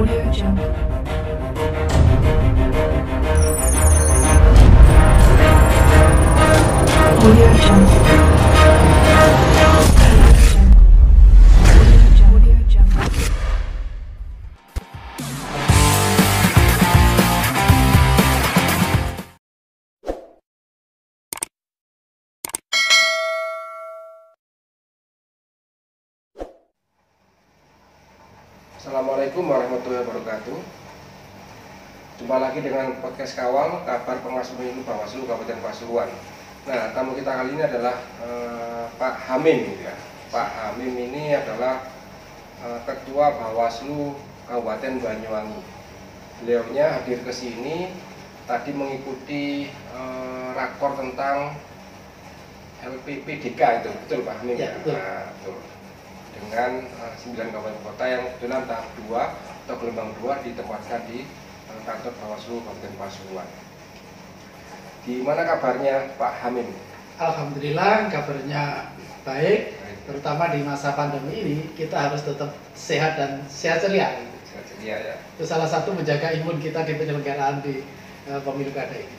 Audio Jungle. Audio Jungle. Audio Jungle. Assalamualaikum warahmatullahi wabarakatuh. Jumpa lagi dengan podcast Kawal, kabar pengawas pemilu Bawaslu Kabupaten Pasuruan. Nah, tamu kita kali ini adalah Pak Hamim, ya. Pak Hamim ini adalah Ketua Bawaslu Kabupaten Banyuwangi. Beliaunya hadir ke sini tadi mengikuti rakor tentang LPPDK itu, betul Pak Hamim? Ya, betul. Nah, betul. Dengan 9 kabupaten kota yang kebetulan tahap 2 atau gelombang 2 ditempatkan di kantor Bawaslu Kabupaten Pasuruan. Di mana kabarnya Pak Hamim? Alhamdulillah kabarnya baik, terutama di masa pandemi ini kita harus tetap sehat dan sehat ceria. Iya ya. Itu salah satu menjaga imun kita di penyelenggaraan di pemilu kada ini.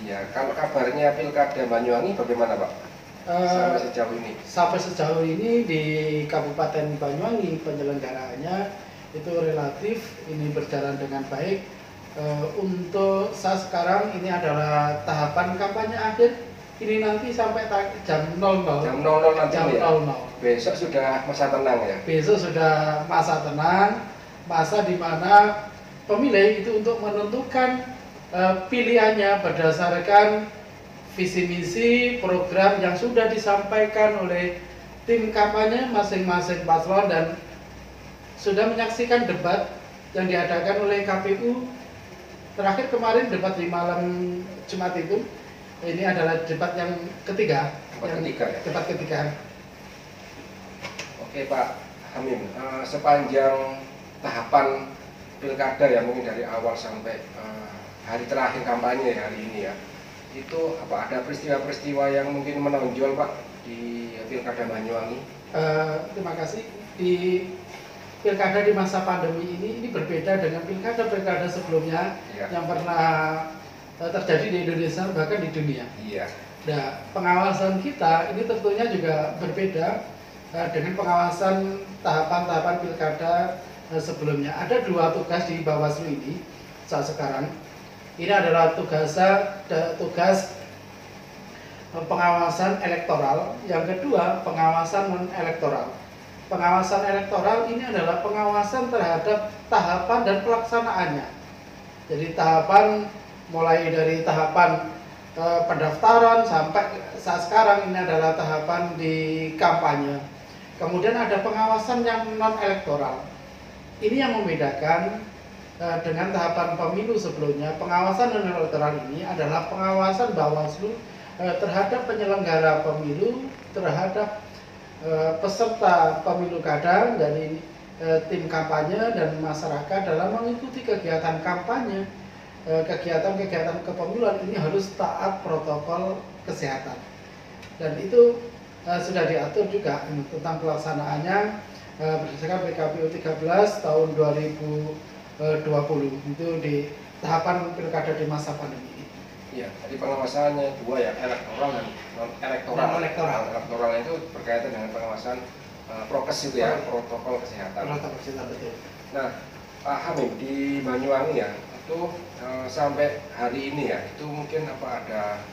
Iya, kalau kabarnya Pilkada Banyuwangi bagaimana Pak? Sampai sejauh ini? Sampai sejauh ini di Kabupaten Banyuwangi penyelenggaraannya itu relatif ini berjalan dengan baik. Untuk saat sekarang ini adalah tahapan kampanye akhir. Ini nanti sampai jam 00. Jam 00 nanti Jam ya? 00. Besok sudah masa tenang ya? Besok sudah masa tenang, masa di mana pemilih itu untuk menentukan pilihannya berdasarkan visi misi program yang sudah disampaikan oleh tim kampanye masing-masing paslon dan sudah menyaksikan debat yang diadakan oleh KPU terakhir kemarin debat di malam Jumat itu. Ini adalah debat yang ketiga. Debat ketiga. Oke Pak Hamim, sepanjang tahapan pilkada ya mungkin dari awal sampai hari terakhir kampanye hari ini ya, itu apa ada peristiwa-peristiwa yang mungkin menonjol Pak di pilkada Banyuwangi? Terima kasih. Di pilkada di masa pandemi ini berbeda dengan pilkada-pilkada sebelumnya yang pernah terjadi di Indonesia bahkan di dunia. Iya. Nah, pengawasan kita ini tentunya juga berbeda dengan pengawasan tahapan-tahapan pilkada sebelumnya. Ada dua tugas di Bawaslu ini saat sekarang. Ini adalah tugas pengawasan elektoral, yang kedua pengawasan non-elektoral. Pengawasan elektoral ini adalah pengawasan terhadap tahapan dan pelaksanaannya. Jadi tahapan mulai dari tahapan pendaftaran sampai saat sekarang ini adalah tahapan di kampanye. Kemudian ada pengawasan yang non-elektoral. Ini yang membedakan dengan tahapan pemilu sebelumnya. Pengawasan non-elektoral ini adalah pengawasan Bawaslu terhadap penyelenggara pemilu, terhadap peserta pemilu kada dari tim kampanye dan masyarakat dalam mengikuti kegiatan kampanye, kegiatan-kegiatan kepemiluan ini harus taat protokol kesehatan. Dan itu sudah diatur juga tentang pelaksanaannya berdasarkan PKPU 13 tahun 2020 itu di tahapan pilkada di masa pandemi ini. Iya, jadi pengawasannya dua ya, elektoral dan non-elektoral. Elektoral itu berkaitan dengan pengawasan prokes itu ya, protokol kesehatan. Protokol kesehatan, betul. Nah, Pak Hamim di Banyuwangi ya, itu sampai hari ini ya, itu mungkin apa ada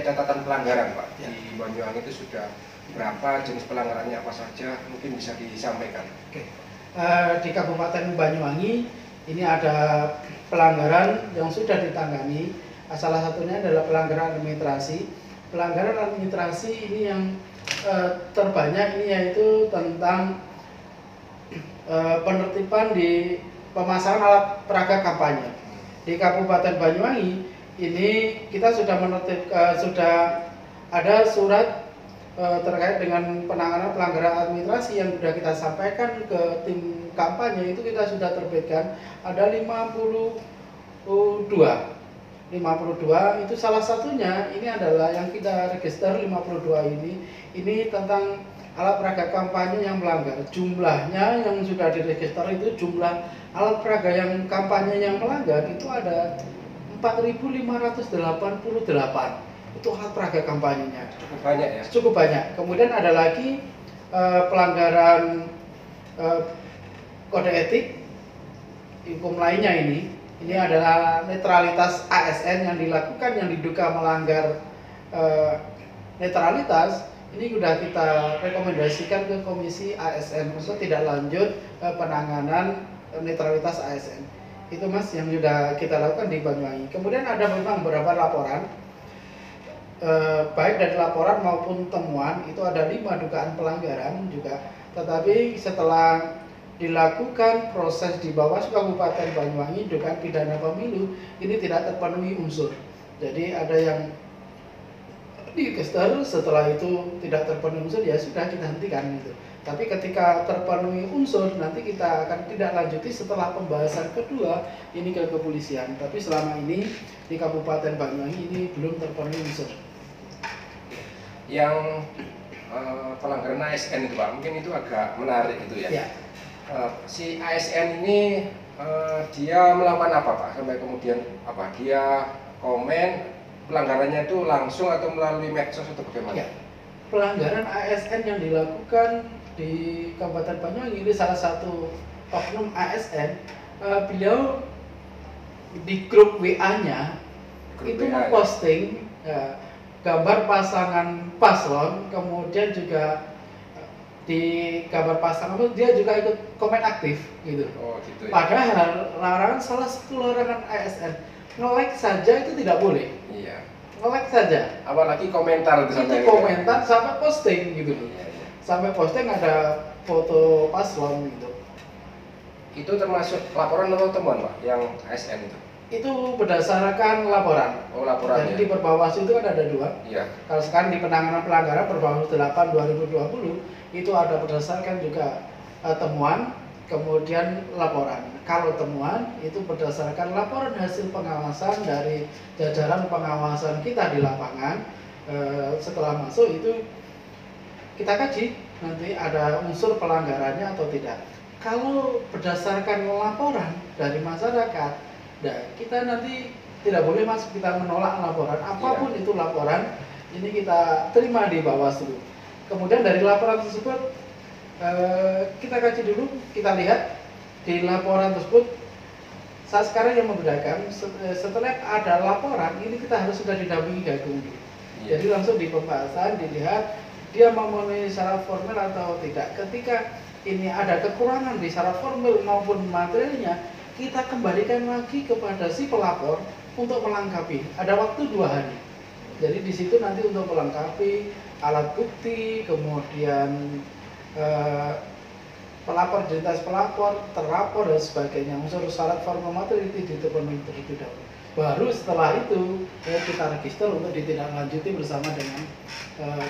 catatan pelanggaran Pak Ya. di Banyuwangi itu sudah berapa jenis pelanggarannya apa saja mungkin bisa disampaikan. Oke. Di Kabupaten Banyuwangi ini ada pelanggaran yang sudah ditangani. Salah satunya adalah pelanggaran administrasi. Pelanggaran administrasi ini yang terbanyak ini yaitu tentang penertiban di pemasangan alat peraga kampanye. Di Kabupaten Banyuwangi ini kita sudah sudah ada surat terkait dengan penanganan pelanggaran administrasi yang sudah kita sampaikan ke tim kampanye. Itu kita sudah terbitkan ada 52 itu salah satunya ini adalah yang kita register 52 ini tentang alat peraga kampanye yang melanggar. Jumlahnya yang sudah diregister itu jumlah alat peraga yang kampanye yang melanggar itu ada 4.588. Itu alat peraga kampanyenya. Cukup banyak ya. Cukup banyak. Kemudian ada lagi pelanggaran kode etik hukum lainnya ini. Ini adalah netralitas ASN yang dilakukan yang diduga melanggar netralitas. Ini sudah kita rekomendasikan ke Komisi ASN untuk tidak lanjut penanganan netralitas ASN. Itu Mas yang sudah kita lakukan di Banyuwangi. Kemudian ada memang beberapa laporan, baik dari laporan maupun temuan, itu ada 5 dugaan pelanggaran juga. Tetapi setelah dilakukan proses di Bawaslu Kabupaten Banyuwangi, dugaan pidana pemilu ini tidak terpenuhi unsur. Jadi ada yang register, setelah itu tidak terpenuhi unsur, ya sudah kita hentikan gitu. Tapi ketika terpenuhi unsur, nanti kita akan tidak lanjuti setelah pembahasan kedua ini ke kepolisian. Tapi selama ini di Kabupaten Banyuwangi ini belum terpenuhi unsur. Yang pelanggaran ASN itu Pak, mungkin itu agak menarik itu ya. Ya. Si ASN ini dia melakukan apa Pak? Sampai kemudian apa? Dia komen pelanggarannya itu langsung atau melalui medsos atau bagaimana? Ya. Pelanggaran ASN yang dilakukan di Kabupaten Banyuwangi ini salah satu oknum ASN, beliau di grup WA-nya itu memposting gambar pasangan paslon, kemudian juga di gambar pasangan itu dia juga ikut komen aktif gitu. Oh, gitu ya. Padahal larangan, salah satu larangan ASN, nge-like saja itu tidak boleh. Iya. Nge-like saja. Apalagi komentar Itu komentar sampai posting gitu. Iya, iya. Sampai posting ada foto paslon gitu. Itu termasuk laporan atau temuan Pak yang ASN itu? Itu berdasarkan laporan. Oh, laporannya. Jadi di Perbawaslu itu kan ada 2. Iya. Kalau sekarang di penanganan pelanggaran Perbawaslu 8 2020 itu ada berdasarkan juga temuan, kemudian laporan. Kalau temuan itu berdasarkan laporan hasil pengawasan dari jajaran pengawasan kita di lapangan. Setelah masuk itu kita kaji nanti ada unsur pelanggarannya atau tidak. Kalau berdasarkan laporan dari masyarakat, nah kita nanti tidak boleh masuk, kita menolak laporan apapun itu laporan, ini kita terima di Bawaslu. Kemudian dari laporan tersebut kita kaji dulu, kita lihat di laporan tersebut. Saat sekarang yang membedakan setelah ada laporan ini kita harus sudah didampingi Gakumdu. Jadi langsung di pembahasan dilihat dia memenuhi syarat formil atau tidak. Ketika ini ada kekurangan di syarat formil maupun materialnya, kita kembalikan lagi kepada si pelapor untuk melengkapi. Ada waktu 2 hari. Jadi di situ nanti untuk melengkapi alat bukti, kemudian pelapor, identitas pelapor, terlapor dan sebagainya. Unsur syarat formal materi itu dipenuhi terlebih dahulu. Baru setelah itu kita register untuk ditindaklanjuti bersama dengan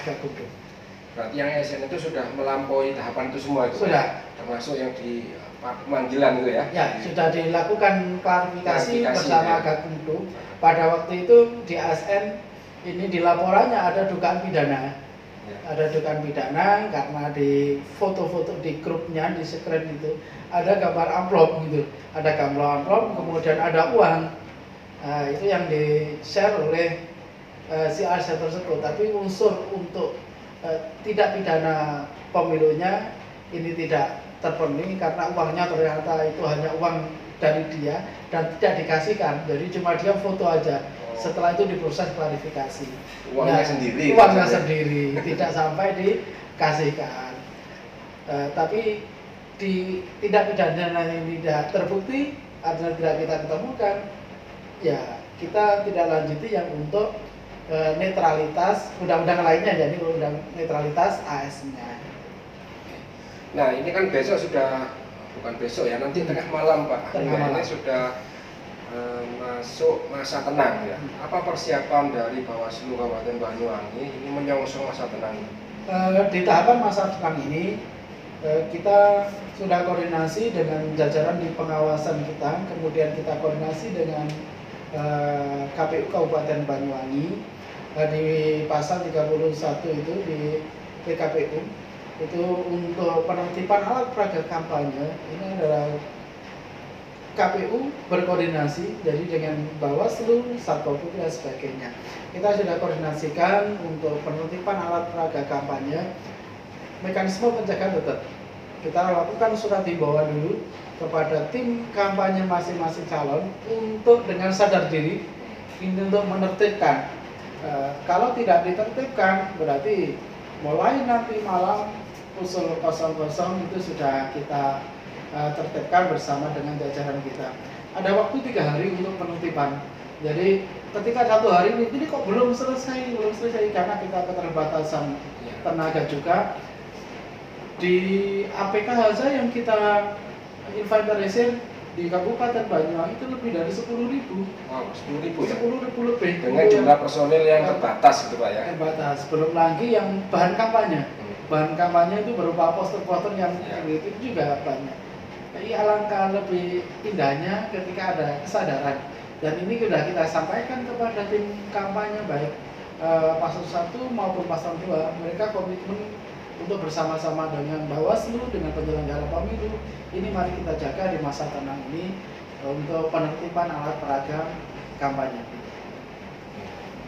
Gakumdu. Berarti yang ASN itu sudah melampaui tahapan itu semua itu? Sudah. Termasuk yang di pemanggilan itu ya? Ya, sudah dilakukan klarifikasi bersama ya. Gakumdu. Pada waktu itu di ASN ini di laporannya ada dugaan pidana. Ya. Ada dugaan pidana karena di foto-foto di grupnya, di screen itu ada gambar amplop gitu. Ada gambar amplop, kemudian ada uang. Itu yang di-share oleh si ASN tersebut. Tapi unsur untuk tidak pidana pemilunya ini tidak terpenuhi karena uangnya ternyata itu hanya uang dari dia dan tidak dikasihkan, jadi cuma dia foto aja. Setelah itu diproses klarifikasi. Uangnya sendiri. Uangnya sendiri, tidak sampai dikasihkan. Tapi di tidak pidana ini tidak terbukti, artinya tidak kita ketemukan, ya kita tidak lanjuti yang untuk netralitas undang-undang lainnya, jadi undang netralitas AS-nya. Nah ini kan besok sudah, bukan besok ya, nanti tengah malam Pak. Tengah malam. Ini sudah masuk masa tenang ya. Apa persiapan dari Bawaslu Kabupaten Banyuwangi ini menyongsong masa tenang? Di tahapan masa tenang ini kita sudah koordinasi dengan jajaran di pengawasan kita, kemudian kita koordinasi dengan KPU Kabupaten Banyuwangi di pasal 31 itu di PKPU. Itu untuk penertiban alat peraga kampanye ini adalah KPU berkoordinasi jadi dengan Bawaslu, Satpol PP dan sebagainya. Kita sudah koordinasikan untuk penertiban alat peraga kampanye. Mekanisme pencegahan tetap kita lakukan surat himbauan dulu kepada tim kampanye masing-masing calon untuk dengan sadar diri ini untuk menertibkan. Kalau tidak ditertibkan berarti mulai nanti malam usul 00 itu sudah kita tertibkan bersama dengan jajaran kita. Ada waktu 3 hari untuk penertiban. Jadi ketika 1 hari ini kok belum selesai karena kita keterbatasan tenaga juga. Di APK saja yang kita inventarisir di Kabupaten Banyuwangi itu lebih dari 10.000. Wow, 10.000 ya? 10.000 lebih. Dengan jumlah personil yang terbatas gitu Pak ya? Terbatas. Belum lagi yang bahan kampanye. Bahan kampanye itu berupa poster-poster yang itu juga banyak. Jadi alangkah lebih indahnya ketika ada kesadaran. Dan ini sudah kita sampaikan kepada tim kampanye baik paslon 1 maupun paslon 2. Mereka komitmen untuk bersama-sama dengan Bawaslu, dengan penyelenggara pemilu, ini mari kita jaga di masa tenang ini untuk penertiban alat peraga kampanye.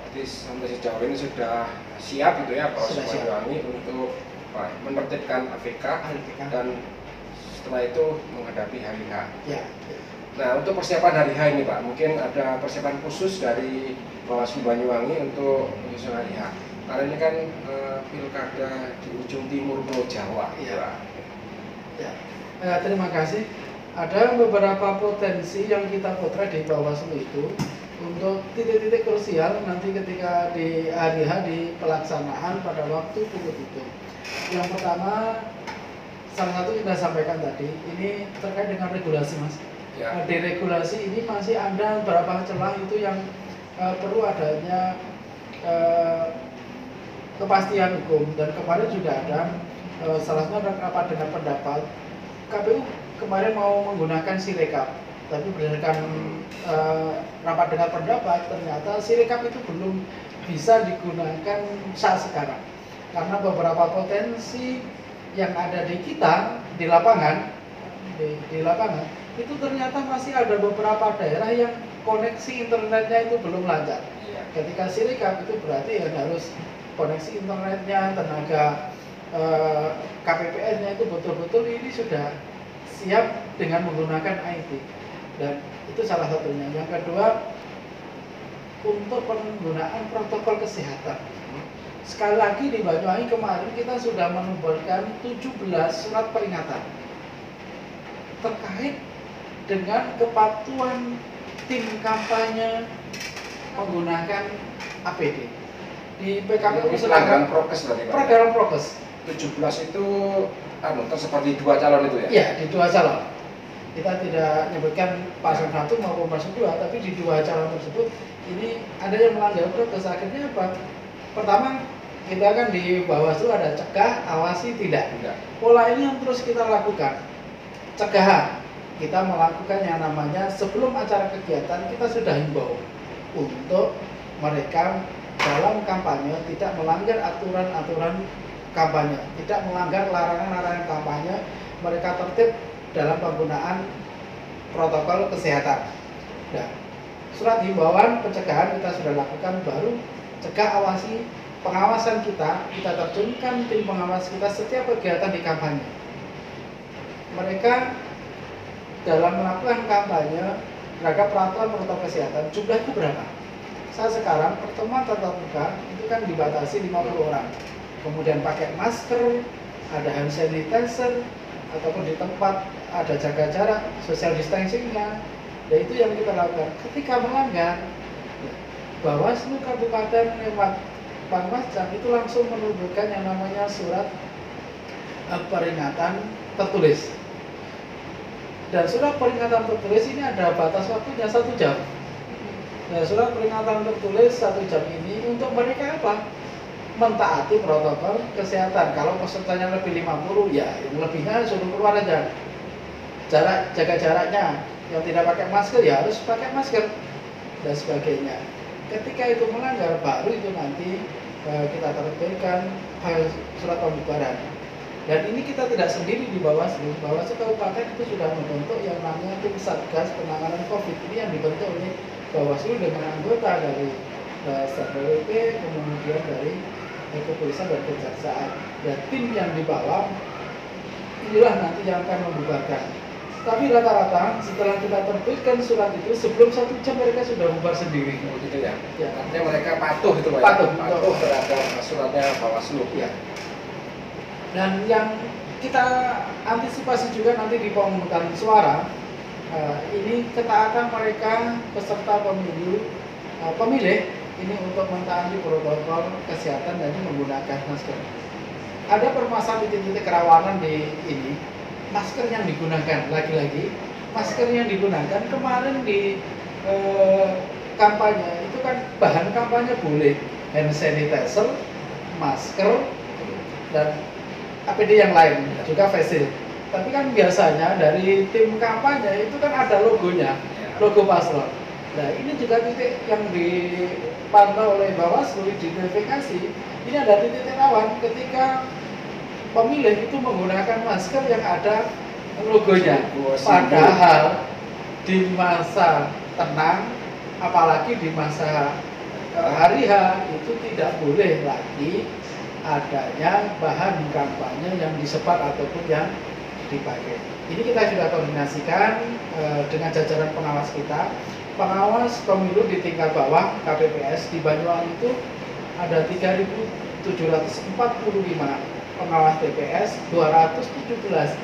Berarti sampai sejauh ini sudah siap gitu ya Polres Sudah siap. Banyuwangi untuk menertibkan APK dan setelah itu menghadapi hari H. Ya. Nah, untuk persiapan hari H ini Pak, mungkin ada persiapan khusus dari Bawaslu Banyuwangi untuk menyusul hari H. Karena ini kan pilkada di ujung timur Pulau Jawa. Ya. Terima kasih. Ada beberapa potensi yang kita potret di Bawaslu itu untuk titik-titik krusial nanti ketika di hari H di pelaksanaan pada waktu itu. Yang pertama, salah satu kita sampaikan tadi, ini terkait dengan regulasi Mas. Ya. Di regulasi ini masih ada beberapa celah itu yang perlu adanya kepastian hukum. Dan kemarin juga ada salah satu rapat dengan pendapat KPU kemarin mau menggunakan Sirekap, tapi berdasarkan rapat dengan pendapat ternyata Sirekap itu belum bisa digunakan saat sekarang karena beberapa potensi yang ada di kita di lapangan di lapangan itu ternyata masih ada beberapa daerah yang koneksi internetnya itu belum lancar. Ketika Sirekap itu berarti ya harus koneksi internetnya, tenaga KPPS-nya itu betul-betul ini sudah siap dengan menggunakan IT, dan itu salah satunya. Yang kedua, untuk penggunaan protokol kesehatan. Sekali lagi di Banyuwangi kemarin kita sudah menerbitkan 17 surat peringatan terkait dengan kepatuhan tim kampanye menggunakan APD. Di PKPU pelanggaran prokes berarti Pak. Pelanggaran prokes. 17 itu tersebar di 2 calon itu ya? Iya, di 2 calon. Kita tidak menyebutkan paslon 1 maupun paslon 2, tapi di 2 calon tersebut ini ada yang melanggar prokes. Akhirnya apa? Pertama, kita kan di Bawaslu ada cegah, awasi, tidak. Pola ini yang terus kita lakukan. Cegahan. Kita melakukan yang namanya sebelum acara kegiatan kita sudah himbau untuk mereka dalam kampanye tidak melanggar aturan-aturan kampanye, tidak melanggar larangan-larangan kampanye, mereka tertib dalam penggunaan protokol kesehatan. Nah, surat himbauan pencegahan kita sudah lakukan, baru cegah awasi, pengawasan kita terjunkan tim pengawas kita setiap kegiatan di kampanye. Mereka dalam melakukan kampanye terhadap peraturan protokol kesehatan, jumlahnya berapa? Saat sekarang pertemuan tatap muka itu kan dibatasi 50 orang. Kemudian pakai masker, ada hand sanitizer, ataupun di tempat ada jaga jarak, social distancingnya. Nah, itu yang kita lakukan. Ketika melanggar, Bawaslu Kabupaten lewat Panwascam itu langsung menerbitkan yang namanya surat peringatan tertulis. Dan surat peringatan tertulis ini ada batas waktunya 1 jam. Nah, surat peringatan tertulis 1 jam ini untuk mereka apa? Mentaati protokol kesehatan. Kalau pesertanya lebih 50, ya yang lebihnya suruh keluar aja. Jaga jaraknya. Yang tidak pakai masker ya harus pakai masker dan sebagainya. Ketika itu melanggar, baru itu nanti kita terbitkan surat pembubaran. Dan ini kita tidak sendiri di Bawaslu. Bawaslu Kabupaten itu sudah membentuk yang namanya tim Satgas Penanganan COVID. Ini yang dibentuk oleh Bawaslu dengan anggota dari Satpol PP, kemudian dari kepolisian dan kejaksaan. Dan tim yang dibawa inilah nanti yang akan membubarkan. Tapi rata-rata setelah kita terbitkan surat itu, sebelum 1 jam mereka sudah bubar sendiri. Begitu ya. Ya. Artinya mereka patuh itu Pak. Patuh. Patuh terhadap suratnya Bawaslu. Ya. Dan yang kita antisipasi juga nanti di pemungutan suara, ini ketaatan mereka peserta pemilih ini untuk mentaati protokol kesehatan dan menggunakan masker. Ada permasalahan di titik kerawanan di ini, masker yang digunakan lagi-lagi, masker yang digunakan kemarin di kampanye itu kan bahan kampanye boleh hand sanitizer, masker, dan APD yang lain, juga face shield. Tapi kan biasanya dari tim kampanye itu kan ada logonya, logo paslon. Nah ini juga titik yang dipantau oleh Bawaslu, diidentifikasi. Ini ada titik rawan ketika pemilih itu menggunakan masker yang ada logonya. Padahal di masa tenang, apalagi di masa hari H itu tidak boleh lagi adanya bahan kampanye yang disebar ataupun yang dipakai. Ini kita sudah koordinasikan dengan jajaran pengawas kita. Pengawas pemilu di tingkat bawah KPPS di Banyuwangi itu ada 3.745 pengawas TPS, 217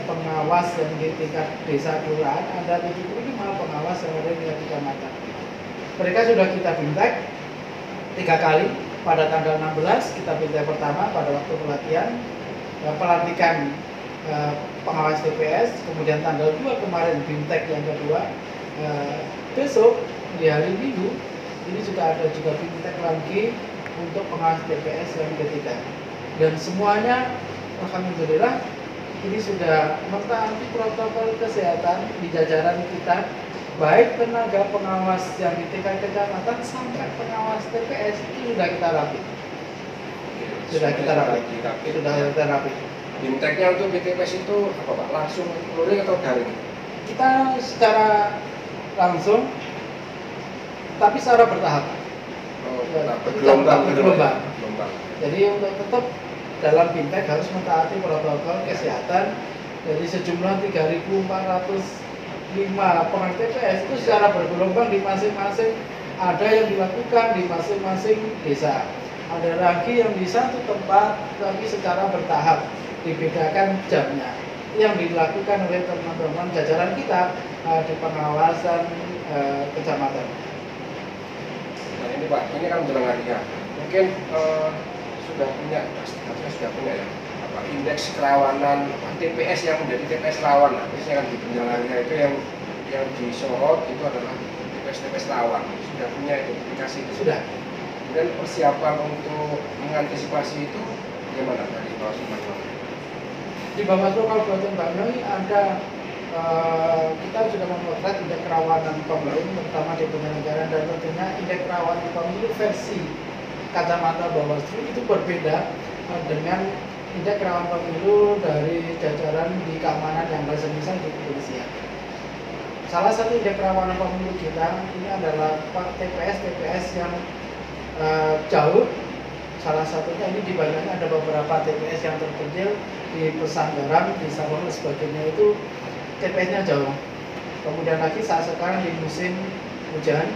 pengawas yang di tingkat desa kelurahan, ada 75 pengawas yang ada di tingkat kecamatan. Mereka sudah kita bintek 3 kali. Pada tanggal 16 kita bintek pertama pada waktu pelatihan pelantikan pengawas TPS, kemudian tanggal 2 kemarin bintek yang kedua. Besok di hari Minggu ini juga ada bintek lagi untuk pengawas TPS yang ketiga. Dan semuanya alhamdulillah ini sudah mentaati protokol kesehatan di jajaran kita, baik tenaga pengawas yang di tingkat kecamatan sampai pengawas TPS itu sudah kita rapi. Sudah kita rapi. Binteknya untuk BTPS itu apa Pak? Langsung luring atau daring? Kita secara langsung, tapi secara bertahap. Oh, bergelombang. Jadi untuk tetap dalam bintek harus mentaati protokol kesehatan. Jadi sejumlah 3.405 pengawas TPS itu secara bergelombang di masing-masing, ada yang dilakukan di masing-masing desa. Ada lagi yang di satu tempat tapi secara bertahap, dibedakan jamnya. Yang dilakukan oleh teman-teman jajaran kita di pengawasan kecamatan. Nah ini Pak, ini kan menjelang hari ya. Mungkin sudah punya ya indeks kerawanan TPS yang menjadi TPS rawan. Biasanya kan di menjelang hari itu yang disorot itu adalah TPS rawan. Sudah punya identifikasi itu? Sudah. Dan persiapan untuk mengantisipasi itu bagaimana dari Bawaslu Banyuwangi? Di Bawaslu Kabupaten Banyuwangi ada kita sudah memotret indeks kerawanan pemilu, terutama di penyelenggaraan, dan tentunya indeks kerawanan pemilu versi kacamata Bawaslu itu berbeda dengan indeks kerawanan pemilu dari jajaran di keamanan yang lain, misal di kepolisian. Salah satu indeks kerawanan pemilu kita ini adalah TPS yang jauh. Salah satunya ini di Banyuwangi ada beberapa TPS yang terpencil di Pesanggaran, di Sabang dan sebagainya, itu TPS-nya jauh. Kemudian lagi saat sekarang di musim hujan,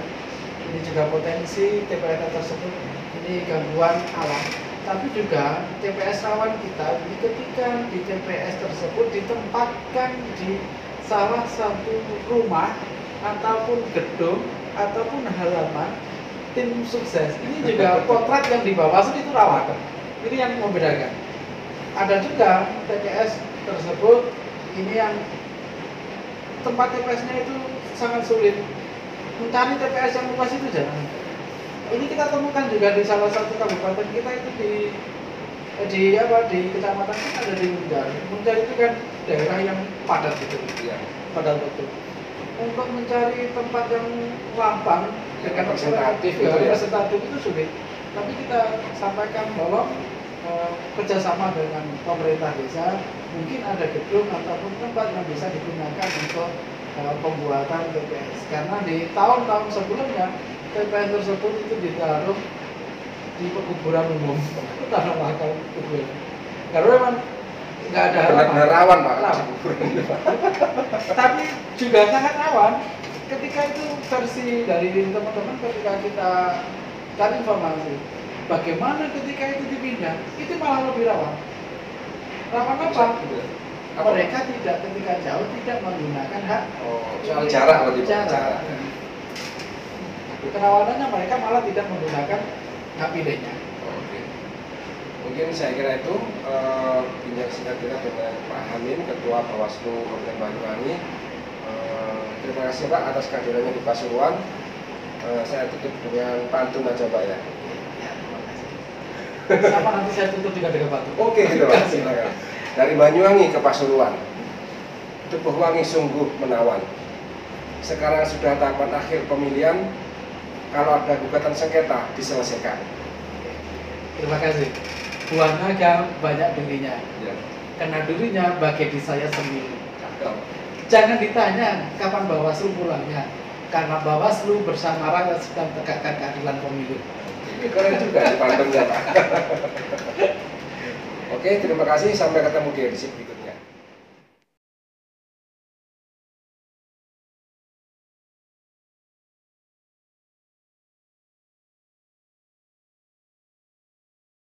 ini juga potensi TPS tersebut ini gangguan alam. Tapi juga TPS rawan kita ketika di TPS tersebut ditempatkan di salah satu rumah ataupun gedung ataupun halaman tim sukses. Ini juga potret yang di Bawaslu itu rawan. Ini yang membedakan. Ada juga TPS tersebut ini yang tempat TPS-nya itu sangat sulit. Mencari TPS yang luas itu jangan. Ini kita temukan juga di salah satu kabupaten kita itu di kecamatan kita ada di Munjar. Munjar itu kan daerah yang padat gitu. Ya. Padat betul. Untuk mencari tempat yang lapang dengan representatif itu sulit. Tapi kita sampaikan bahwa kerjasama dengan pemerintah desa, mungkin ada gedung ataupun tempat yang bisa digunakan untuk pembuatan TPS. Karena di tahun-tahun sebelumnya TPS tersebut itu ditaruh di pekuburan umum, tanah makam kuburan. Karena memang nggak ada Benar-benar rawan Pak. Rawan. Tapi juga sangat rawan. Ketika itu versi dari teman-teman, ketika kita cari informasi, bagaimana ketika itu dipindah, itu malah lebih rawan. Rawan apa? Mereka tidak ketika jauh tidak menggunakan hak. Oh, soal jarak berarti Pak. Jarak. Kerawanannya mereka malah tidak menggunakan hak pilihnya. Oke. Mungkin saya kira itu bincang singkat kita dengan Pak Hamim, Ketua Bawaslu Kabupaten Banyuwangi. Terima kasih Pak atas kehadirannya di Pasuruan. Saya tutup dengan pantun aja Pak ya. Ya, terima kasih. Sama nanti saya tutup juga dengan batu. Oke gitu Pak, silakan. Dari Banyuwangi ke Pasuruan, Tubuh Wangi sungguh menawan. Sekarang sudah tahapan akhir pemilihan. Kalau ada gugatan sengketa diselesaikan. Terima kasih. Buah naga banyak durinya. Ya. Kena durinya bagai di saya sendiri. Jangan ditanya kapan Bawaslu pulangnya, karena Bawaslu bersama rakyat sedang tegakkan keadilan pemilu. Ini keren juga di pantunnya Pak. Oke, terima kasih. Sampai ketemu di edisi berikutnya.